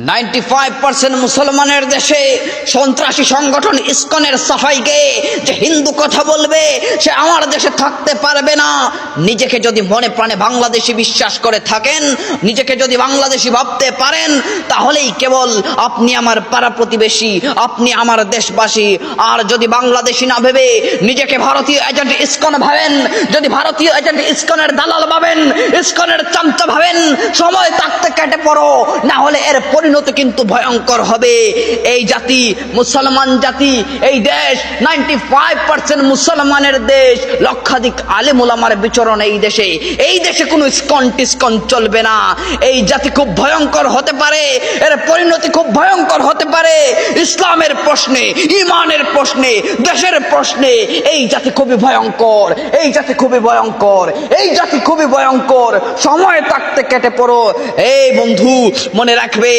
95% মুসলমানের দেশে সন্ত্রাসী সংগঠন ইসকনের সাফাইকে যে হিন্দু কথা বলবে সে আমার দেশে থাকতে পারবে না। নিজেকে যদি মনে প্রাণে বাংলাদেশি বিশ্বাস করে থাকেন, নিজেকে যদি বাংলাদেশি ভাবতে পারেন, তাহলেই কেবল আপনি আমার পাড়া প্রতিবেশী, আপনি আমার দেশবাসী। আর যদি বাংলাদেশি না ভেবে নিজেকে ভারতীয় এজেন্ট ইসকন ভাবেন, যদি ভারতীয় এজেন্ট ইসকনের দালাল ভাবেন, ইসকনের চামচা ভাবেন, সময় থাকতে কেটে পড়ো, না হলে এর পরিণতি কিন্তু ভয়ঙ্কর হবে। এই জাতি মুসলমান জাতি, এই দেশ 95% মুসলমানের দেশ, লক্ষাধিক আলেম ওলামার বিচরণ এই দেশে। এই দেশে কোনো ইসকন টিসকন চলবে না। এই জাতি খুব ভয়ঙ্কর হতে পারে, এর পরিণতি খুব ভয়ঙ্কর হতে পারে। ইসলামের প্রশ্নে, ইমানের প্রশ্নে, দেশের প্রশ্নে এই জাতি খুবই ভয়ঙ্কর, এই জাতি খুবই ভয়ঙ্কর, এই জাতি খুবই ভয়ঙ্কর। সময় থাকতে কেটে পড়ো। এই বন্ধু মনে রাখবে,